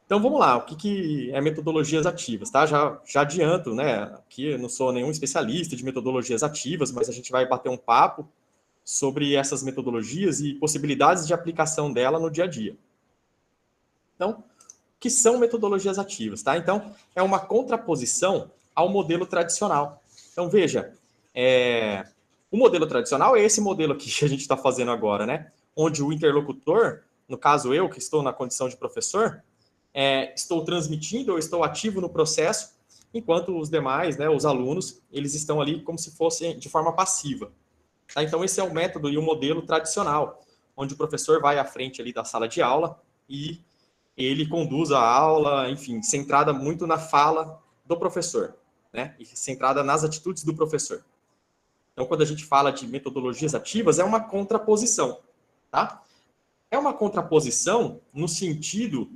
Então vamos lá, o que é metodologias ativas, tá? Já adianto, né? Aqui eu não sou nenhum especialista de metodologias ativas, mas a gente vai bater um papo sobre essas metodologias e possibilidades de aplicação dela no dia a dia. Então, o que são metodologias ativas, tá? Então, é uma contraposição ao modelo tradicional. Então, veja, o modelo tradicional é esse modelo aqui que a gente está fazendo agora, né? Onde o interlocutor, no caso eu, que estou na condição de professor, estou transmitindo, eu estou ativo no processo, enquanto os demais, né, os alunos, eles estão ali como se fossem de forma passiva. Tá? Então, esse é o método e o modelo tradicional, onde o professor vai à frente ali da sala de aula e ele conduz a aula, enfim, centrada muito na fala do professor, né? E centrada nas atitudes do professor. Então, quando a gente fala de metodologias ativas, é uma contraposição, tá? É uma contraposição no sentido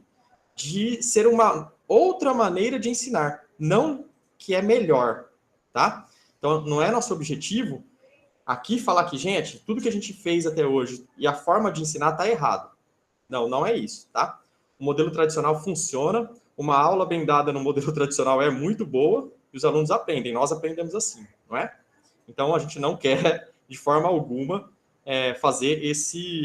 de ser uma outra maneira de ensinar, não que é melhor, tá? Então, não é nosso objetivo aqui falar que, gente, tudo que a gente fez até hoje e a forma de ensinar está errado. Não, não é isso, tá? O modelo tradicional funciona, uma aula bem dada no modelo tradicional é muito boa e os alunos aprendem, nós aprendemos assim, não é? Então, a gente não quer, de forma alguma, fazer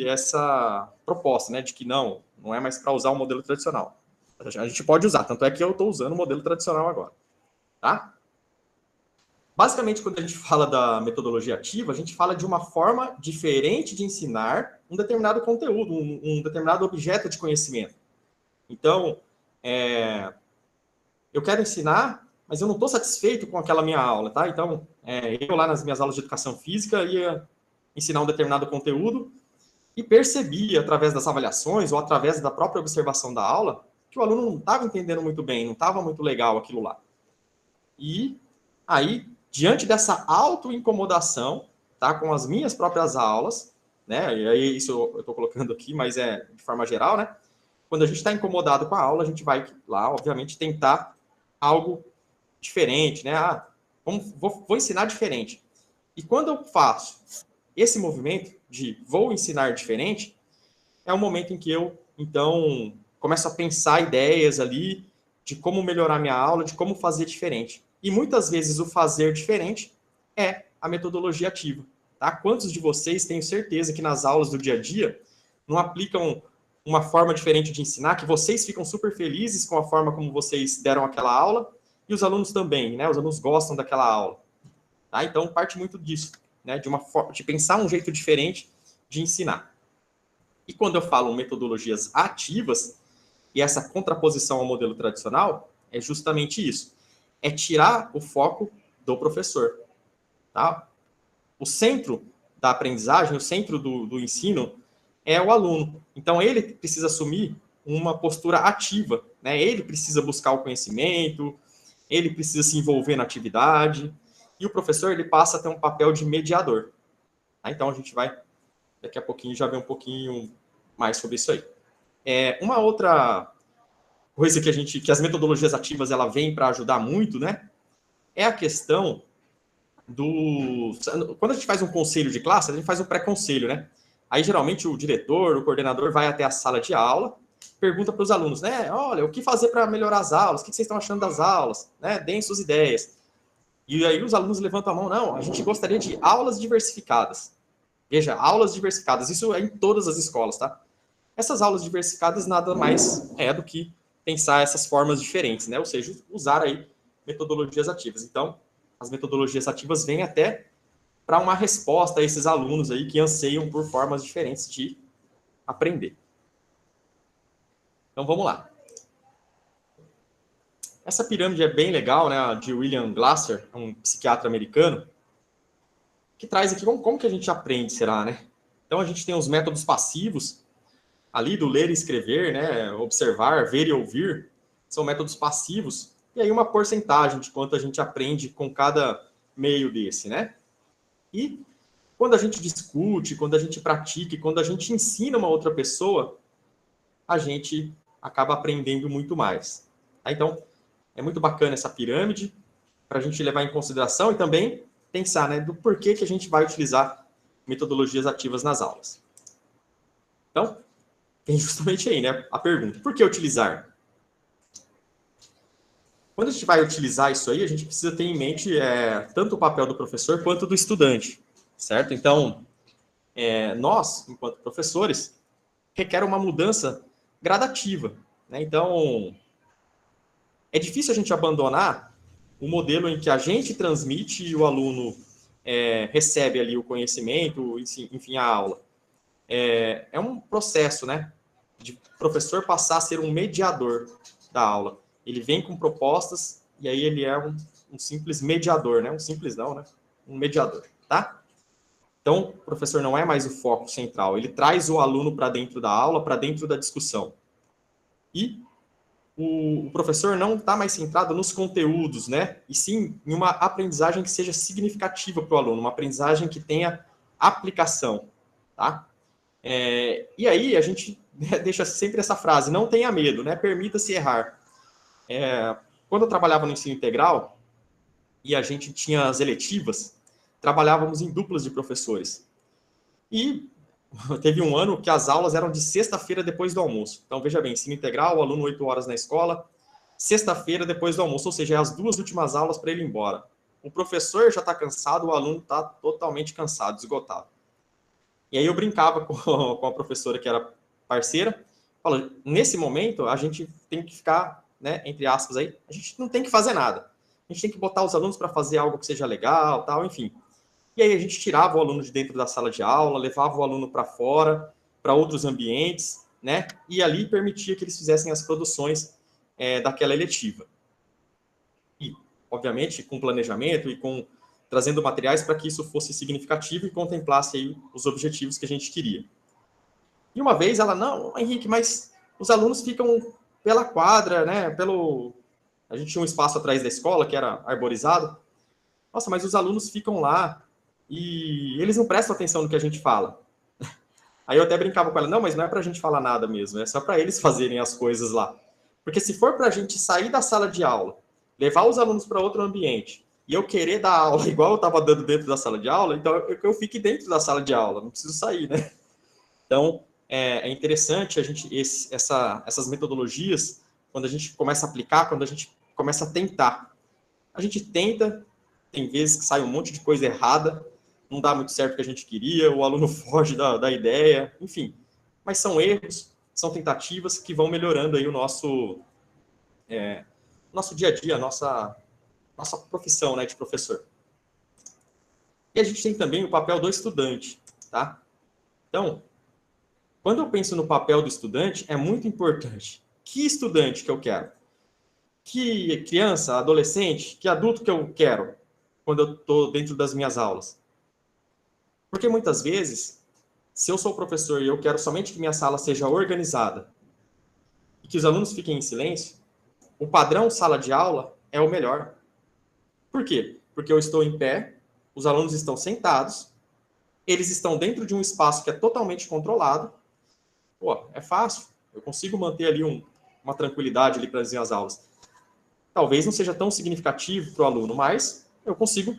essa proposta, né, de que não é mais para usar o modelo tradicional. A gente pode usar, tanto é que eu estou usando o modelo tradicional agora, tá? Basicamente, quando a gente fala da metodologia ativa, a gente fala de uma forma diferente de ensinar um determinado conteúdo, um determinado objeto de conhecimento. Então, eu quero ensinar, mas eu não estou satisfeito com aquela minha aula, tá? Então, eu lá nas minhas aulas de educação física ia ensinar um determinado conteúdo e percebi, através das avaliações ou através da própria observação da aula, que o aluno não estava entendendo muito bem, não estava muito legal aquilo lá. E aí, diante dessa auto-incomodação, tá, com as minhas próprias aulas, né, e aí isso eu estou colocando aqui, mas é de forma geral, né, quando a gente está incomodado com a aula, a gente vai lá, obviamente, tentar algo diferente, né, vou ensinar diferente. E quando eu faço esse movimento de vou ensinar diferente, é o momento em que eu, então, começo a pensar ideias ali de como melhorar minha aula, de como fazer diferente. E muitas vezes o fazer diferente é a metodologia ativa. Tá? Quantos de vocês tenho certeza que nas aulas do dia a dia não aplicam uma forma diferente de ensinar, que vocês ficam super felizes com a forma como vocês deram aquela aula, e os alunos também, né? Os alunos gostam daquela aula. Tá? Então, parte muito disso, né? De pensar um jeito diferente de ensinar. E quando eu falo metodologias ativas, e essa contraposição ao modelo tradicional, é justamente isso. É tirar o foco do professor. Tá? O centro da aprendizagem, o centro do ensino é o aluno. Então, ele precisa assumir uma postura ativa. Né? Ele precisa buscar o conhecimento, ele precisa se envolver na atividade, e o professor ele passa a ter um papel de mediador. Tá? Então, a gente vai, daqui a pouquinho, já ver um pouquinho mais sobre isso aí. Uma outra coisa que as metodologias ativas ela vem para ajudar muito, né? É a questão quando a gente faz um conselho de classe, a gente faz um pré-conselho, né? Aí geralmente o diretor, o coordenador vai até a sala de aula, pergunta para os alunos, né? Olha, o que fazer para melhorar as aulas? O que vocês estão achando das aulas? Né? Deem suas ideias. E aí os alunos levantam a mão, não, a gente gostaria de aulas diversificadas. Veja, aulas diversificadas, isso é em todas as escolas, tá? Essas aulas diversificadas nada mais é do que pensar essas formas diferentes, né? Ou seja, usar aí metodologias ativas. Então, as metodologias ativas vêm até para uma resposta a esses alunos aí que anseiam por formas diferentes de aprender. Então, vamos lá. Essa pirâmide é bem legal, né? De William Glasser, um psiquiatra americano, que traz aqui como que a gente aprende, será, né? Então, a gente tem os métodos passivos, ali do ler e escrever, né, observar, ver e ouvir, são métodos passivos, e aí uma porcentagem de quanto a gente aprende com cada meio desse, né? E quando a gente discute, quando a gente pratica, quando a gente ensina uma outra pessoa, a gente acaba aprendendo muito mais. Tá? Então, é muito bacana essa pirâmide, para a gente levar em consideração e também pensar, né, do porquê que a gente vai utilizar metodologias ativas nas aulas. Então, tem justamente aí, né, a pergunta, por que utilizar? Quando a gente vai utilizar isso aí, a gente precisa ter em mente tanto o papel do professor quanto do estudante, certo? Então, nós, enquanto professores, requer uma mudança gradativa, né? Então, é difícil a gente abandonar o modelo em que a gente transmite e o aluno recebe ali o conhecimento, enfim, a aula. É um processo, né? De professor passar a ser um mediador da aula. Ele vem com propostas e aí ele é um simples mediador, né? Um simples não, né? Um mediador, tá? Então, o professor não é mais o foco central. Ele traz o aluno para dentro da aula, para dentro da discussão. E o professor não está mais centrado nos conteúdos, né? E sim em uma aprendizagem que seja significativa para o aluno, uma aprendizagem que tenha aplicação, tá? E aí a gente deixa sempre essa frase, não tenha medo, né? Permita-se errar. Quando eu trabalhava no ensino integral e a gente tinha as eletivas, trabalhávamos em duplas de professores. E teve um ano que as aulas eram de sexta-feira depois do almoço. Então, veja bem, ensino integral, o aluno 8 horas na escola, sexta-feira depois do almoço, ou seja, é as 2 últimas aulas para ele ir embora. O professor já está cansado, o aluno está totalmente cansado, esgotado. E aí eu brincava com a professora que era parceira, falando, nesse momento a gente tem que ficar, né, entre aspas aí, a gente não tem que fazer nada. A gente tem que botar os alunos para fazer algo que seja legal, tal, enfim. E aí a gente tirava o aluno de dentro da sala de aula, levava o aluno para fora, para outros ambientes, né? E ali permitia que eles fizessem as produções daquela eletiva. E, obviamente, com planejamento e com trazendo materiais para que isso fosse significativo e contemplasse aí os objetivos que a gente queria. E uma vez ela, não, Henrique, mas os alunos ficam pela quadra, né? A gente tinha um espaço atrás da escola que era arborizado. Nossa, mas os alunos ficam lá e eles não prestam atenção no que a gente fala. Aí eu até brincava com ela, não, mas não é para a gente falar nada mesmo, é só para eles fazerem as coisas lá. Porque se for para a gente sair da sala de aula, levar os alunos para outro ambiente, e eu querer dar aula igual eu estava dando dentro da sala de aula, então eu fique dentro da sala de aula, não preciso sair, né? Então, é interessante a gente essas metodologias, quando a gente começa a aplicar, quando a gente começa a tentar. A gente tenta, tem vezes que sai um monte de coisa errada, não dá muito certo o que a gente queria, o aluno foge da ideia, enfim. Mas são erros, são tentativas que vão melhorando aí o nosso dia a dia, nossa profissão, né, de professor. E a gente tem também o papel do estudante, tá? Então, quando eu penso no papel do estudante, é muito importante. Que estudante que eu quero? Que criança, adolescente, que adulto que eu quero quando eu estou dentro das minhas aulas? Porque muitas vezes, se eu sou professor e eu quero somente que minha sala seja organizada e que os alunos fiquem em silêncio, o padrão sala de aula é o melhor. Por quê? Porque eu estou em pé, os alunos estão sentados, eles estão dentro de um espaço que é totalmente controlado. Pô, é fácil. Eu consigo manter ali uma tranquilidade ali para as minhas aulas. Talvez não seja tão significativo para o aluno, mas eu consigo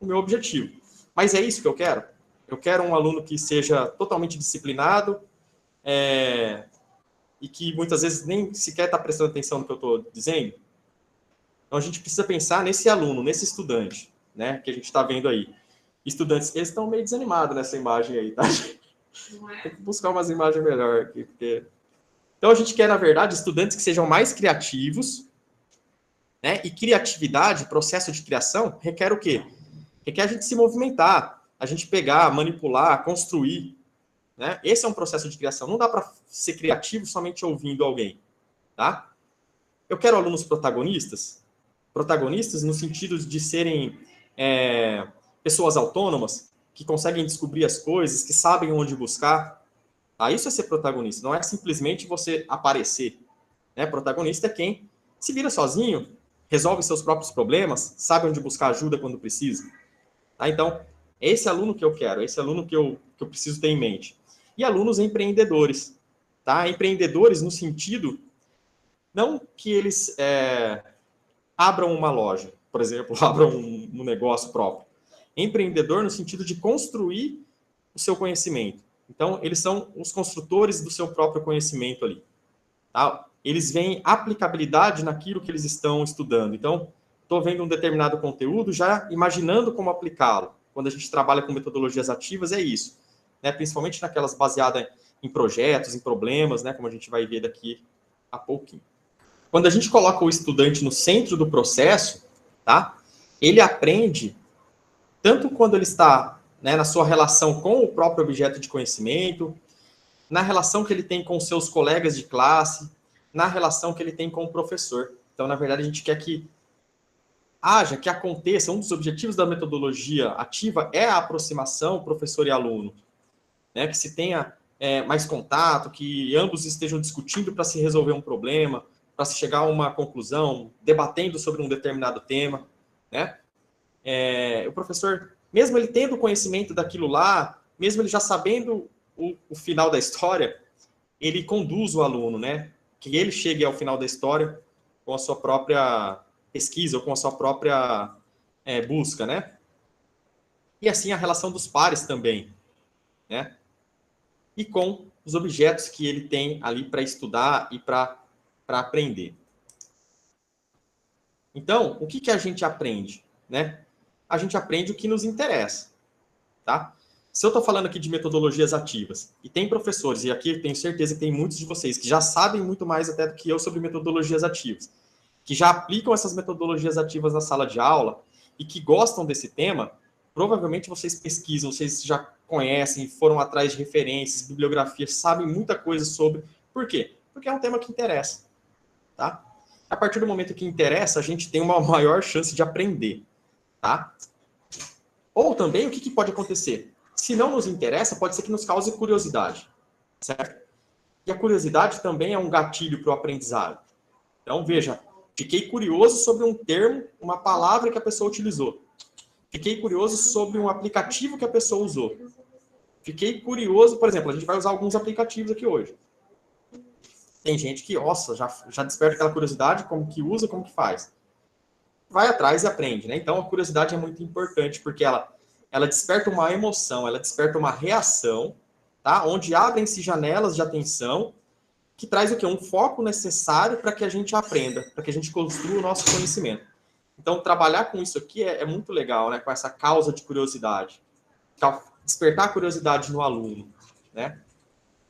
o meu objetivo. Mas é isso que eu quero? Eu quero um aluno que seja totalmente disciplinado e que muitas vezes nem sequer está prestando atenção no que eu estou dizendo. Então a gente precisa pensar nesse aluno, nesse estudante, né, que a gente está vendo aí. Estudantes, eles estão meio desanimados nessa imagem aí, tá? Tem que buscar umas imagens melhores aqui, porque... Então a gente quer, na verdade, estudantes que sejam mais criativos, né? E criatividade, processo de criação, requer o quê? Requer a gente se movimentar, a gente pegar, manipular, construir, né? Esse é um processo de criação. Não dá para ser criativo somente ouvindo alguém, tá? Eu quero alunos protagonistas, protagonistas no sentido de serem pessoas autônomas, que conseguem descobrir as coisas, que sabem onde buscar. Tá? Isso é ser protagonista, não é simplesmente você aparecer. Né? Protagonista é quem se vira sozinho, resolve seus próprios problemas, sabe onde buscar ajuda quando precisa. Tá? Então, é esse aluno que eu quero, é esse aluno que eu preciso ter em mente. E alunos empreendedores. Tá? Empreendedores no sentido, não que eles abram uma loja, por exemplo, abram um negócio próprio. Empreendedor no sentido de construir o seu conhecimento. Então, eles são os construtores do seu próprio conhecimento ali. Tá? eles veem aplicabilidade naquilo que eles estão estudando. Então, estou vendo um determinado conteúdo, já imaginando como aplicá-lo. Quando a gente trabalha com metodologias ativas, é isso, né? Principalmente naquelas baseadas em projetos, em problemas, né? Como a gente vai ver daqui a pouquinho. Quando a gente coloca o estudante no centro do processo, tá? Ele aprende tanto quando ele está, né, na sua relação com o próprio objeto de conhecimento, na relação que ele tem com seus colegas de classe, na relação que ele tem com o professor. Então, na verdade, a gente quer que haja, que aconteça, um dos objetivos da metodologia ativa é a aproximação professor e aluno, né? Que se tenha mais contato, que ambos estejam discutindo para se resolver um problema, para se chegar a uma conclusão, debatendo sobre um determinado tema, né? O professor, mesmo ele tendo conhecimento daquilo lá, mesmo ele já sabendo o final da história, ele conduz o aluno, né? Que ele chegue ao final da história com a sua própria pesquisa ou com a sua própria busca, né? E assim a relação dos pares também, né? E com os objetos que ele tem ali para estudar e para aprender. Então, o que a gente aprende, né? A gente aprende o que nos interessa, tá? Se eu estou falando aqui de metodologias ativas, e tem professores, e aqui eu tenho certeza que tem muitos de vocês que já sabem muito mais até do que eu sobre metodologias ativas, que já aplicam essas metodologias ativas na sala de aula e que gostam desse tema, provavelmente vocês pesquisam, vocês já conhecem, foram atrás de referências, bibliografias, sabem muita coisa sobre. Por quê? Porque é um tema que interessa, tá? A partir do momento que interessa, a gente tem uma maior chance de aprender, tá? Ou também, o que pode acontecer? Se não nos interessa, pode ser que nos cause curiosidade, certo? E a curiosidade também é um gatilho para o aprendizado. Então, veja, fiquei curioso sobre um termo, uma palavra que a pessoa utilizou. Fiquei curioso sobre um aplicativo que a pessoa usou. Fiquei curioso, por exemplo, a gente vai usar alguns aplicativos aqui hoje. Tem gente que, nossa, já desperta aquela curiosidade, como que usa, como que faz. Vai atrás e aprende, né? Então, a curiosidade é muito importante, porque ela desperta uma emoção, ela desperta uma reação, tá? Onde abrem-se janelas de atenção, que traz o quê? Um foco necessário para que a gente aprenda, para que a gente construa o nosso conhecimento. Então, trabalhar com isso aqui é muito legal, né? Com essa causa de curiosidade. Despertar a curiosidade no aluno, né?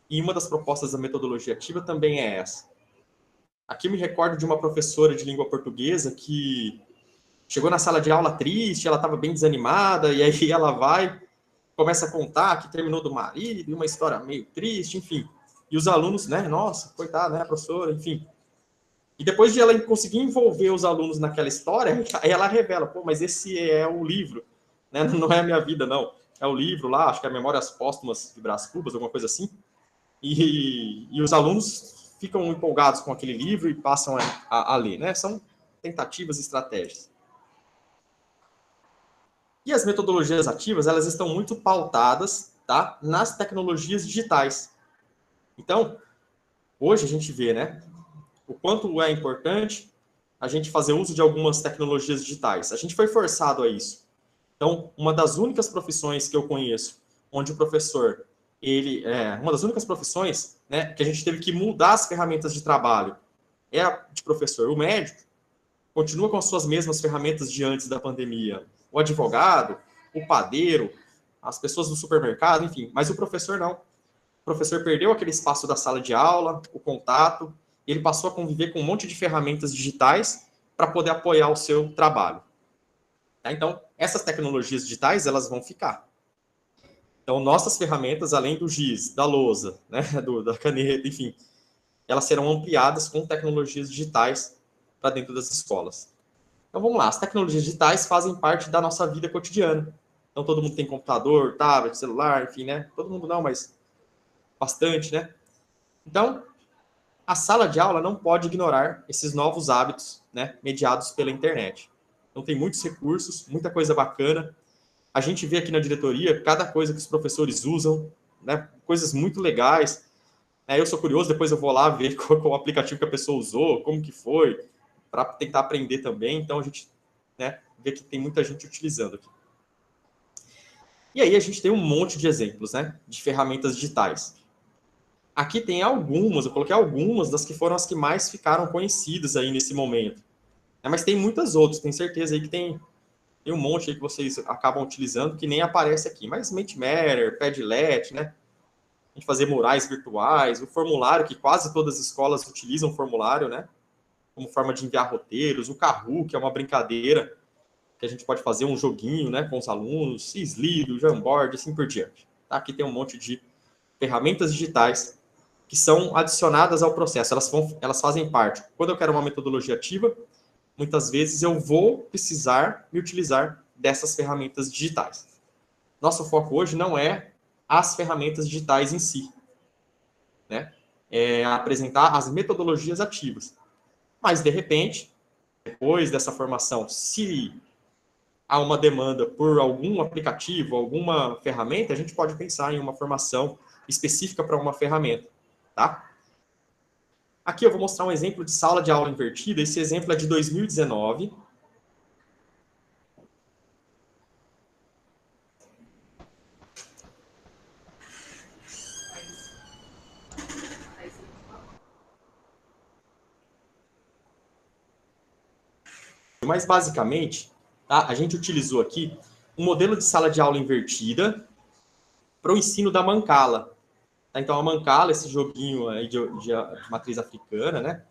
E uma das propostas da metodologia ativa também é essa. Aqui eu me recordo de uma professora de língua portuguesa que chegou na sala de aula triste, ela estava bem desanimada, e aí ela vai, começa a contar que terminou do marido, e uma história meio triste, enfim. E os alunos, né? Nossa, coitada, né, professora, enfim. E depois de ela conseguir envolver os alunos naquela história, aí ela revela, pô, mas esse é o livro, né? Não é a minha vida, não. É o livro lá, acho que é Memórias Póstumas de Brás Cubas, alguma coisa assim. E os alunos ficam empolgados com aquele livro e passam a ler, né? São tentativas e estratégias. E as metodologias ativas, elas estão muito pautadas, tá, nas tecnologias digitais. Então, hoje a gente vê, né, o quanto é importante a gente fazer uso de algumas tecnologias digitais. A gente foi forçado a isso. Então, uma das únicas profissões que eu conheço, onde o professor, uma das únicas profissões, né, que a gente teve que mudar as ferramentas de trabalho é a de professor. O médico continua com as suas mesmas ferramentas de antes da pandemia. O advogado, o padeiro, as pessoas do supermercado, enfim. Mas o professor não. O professor perdeu aquele espaço da sala de aula, o contato, e ele passou a conviver com um monte de ferramentas digitais para poder apoiar o seu trabalho. Tá? Então, essas tecnologias digitais, elas vão ficar. Então, nossas ferramentas, além do giz, da lousa, né, da caneta, enfim, elas serão ampliadas com tecnologias digitais para dentro das escolas. Então, vamos lá. As tecnologias digitais fazem parte da nossa vida cotidiana. Então, todo mundo tem computador, tablet, celular, enfim, né? Todo mundo não, mas bastante, né? Então, a sala de aula não pode ignorar esses novos hábitos, né, mediados pela internet. Então, tem muitos recursos, muita coisa bacana. A gente vê aqui na diretoria cada coisa que os professores usam, né, coisas muito legais. Eu sou curioso, depois eu vou lá ver qual o aplicativo que a pessoa usou, como que foi, para tentar aprender também. Então, a gente, né, vê que tem muita gente utilizando aqui. E aí a gente tem um monte de exemplos, né, de ferramentas digitais. Aqui tem algumas, eu coloquei algumas das que foram as que mais ficaram conhecidas aí nesse momento. Mas tem muitas outras, tenho certeza aí que tem um monte aí que vocês acabam utilizando que nem aparece aqui. Mas Mentimeter, Padlet, né? A gente fazer murais virtuais, o formulário, que quase todas as escolas utilizam formulário, né? Como forma de enviar roteiros, o Kahoot, que é uma brincadeira que a gente pode fazer um joguinho, né, com os alunos, Slido, Jamboard, assim por diante. Tá? Aqui tem um monte de ferramentas digitais que são adicionadas ao processo, elas fazem parte. Quando eu quero uma metodologia ativa, muitas vezes eu vou precisar me utilizar dessas ferramentas digitais. Nosso foco hoje não é as ferramentas digitais em si, né? É apresentar as metodologias ativas. Mas, de repente, depois dessa formação, se há uma demanda por algum aplicativo, alguma ferramenta, a gente pode pensar em uma formação específica para uma ferramenta, tá? Aqui eu vou mostrar um exemplo de sala de aula invertida. Esse exemplo é de 2019. Mas, basicamente, tá, a gente utilizou aqui um modelo de sala de aula invertida para o ensino da Mancala. Tá? Então, a Mancala, esse joguinho aí de matriz africana, né,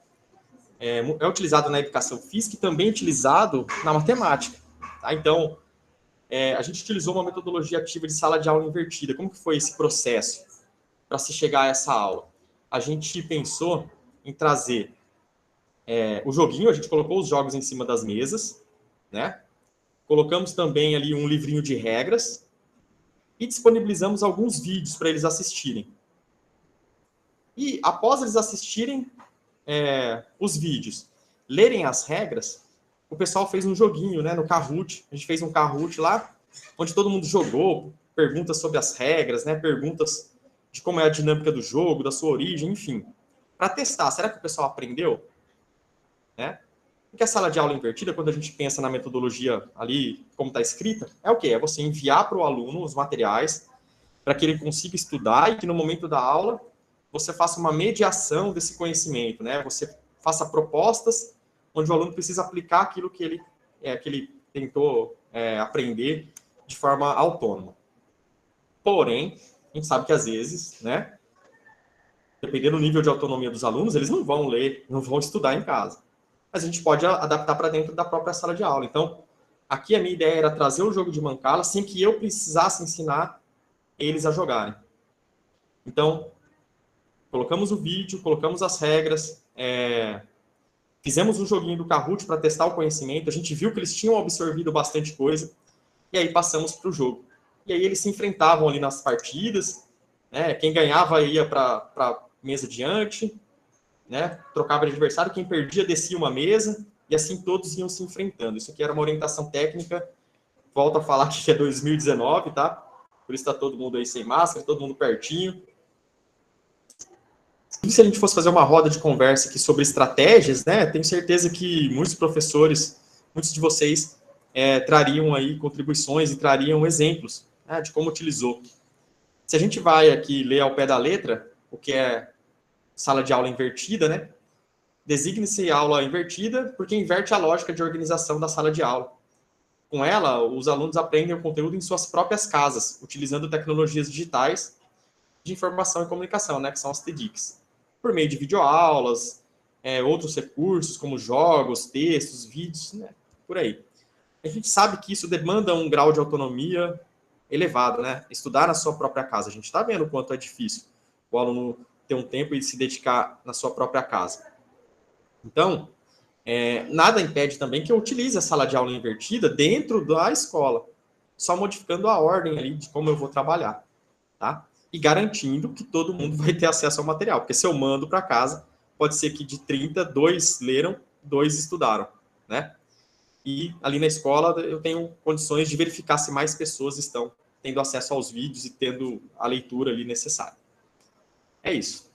é utilizado na educação física e também utilizado na matemática. Tá? Então, a gente utilizou uma metodologia ativa de sala de aula invertida. Como que foi esse processo para se chegar a essa aula? A gente pensou em trazer o joguinho, a gente colocou os jogos em cima das mesas, né? Colocamos também ali um livrinho de regras e disponibilizamos alguns vídeos para eles assistirem. E após eles assistirem os vídeos, lerem as regras, o pessoal fez um joguinho, né, no Kahoot. A gente fez um Kahoot lá, onde todo mundo jogou, perguntas sobre as regras, né, perguntas de como é a dinâmica do jogo, da sua origem, enfim. Para testar, será que o pessoal aprendeu? Né? Porque a sala de aula invertida, quando a gente pensa na metodologia ali, como está escrita, é o quê? É você enviar para o aluno os materiais para que ele consiga estudar e que no momento da aula você faça uma mediação desse conhecimento, né? Você faça propostas onde o aluno precisa aplicar aquilo que ele tentou aprender de forma autônoma. Porém, a gente sabe que às vezes, né, dependendo do nível de autonomia dos alunos, eles não vão ler, não vão estudar em casa. Mas a gente pode adaptar para dentro da própria sala de aula. Então, aqui a minha ideia era trazer o jogo de Mancala sem que eu precisasse ensinar eles a jogarem. Então, colocamos o vídeo, colocamos as regras, fizemos um joguinho do Kahoot para testar o conhecimento, a gente viu que eles tinham absorvido bastante coisa, e aí passamos para o jogo. E aí eles se enfrentavam ali nas partidas, né? Quem ganhava ia para a mesa diante, né? Trocava de adversário, quem perdia descia uma mesa, e assim todos iam se enfrentando. Isso aqui era uma orientação técnica, volto a falar que é 2019, tá? Por isso está todo mundo aí sem máscara, todo mundo pertinho. E se a gente fosse fazer uma roda de conversa aqui sobre estratégias, né? Tenho certeza que muitos professores, muitos de vocês, trariam aí contribuições e trariam exemplos, né, de como utilizou. Se a gente vai aqui ler ao pé da letra o que é sala de aula invertida, né? Designe-se aula invertida porque inverte a lógica de organização da sala de aula. Com ela, os alunos aprendem o conteúdo em suas próprias casas, utilizando tecnologias digitais de informação e comunicação, né, que são as TDICs, por meio de videoaulas, outros recursos como jogos, textos, vídeos, né, por aí. A gente sabe que isso demanda um grau de autonomia elevado, né? Estudar na sua própria casa. A gente está vendo o quanto é difícil o aluno ter um tempo e se dedicar na sua própria casa. Então, nada impede também que eu utilize a sala de aula invertida dentro da escola, só modificando a ordem ali de como eu vou trabalhar, tá? E garantindo que todo mundo vai ter acesso ao material, porque se eu mando para casa, pode ser que de 30, 2 leram, 2 estudaram, né? E ali na escola eu tenho condições de verificar se mais pessoas estão tendo acesso aos vídeos e tendo a leitura ali necessária. É isso.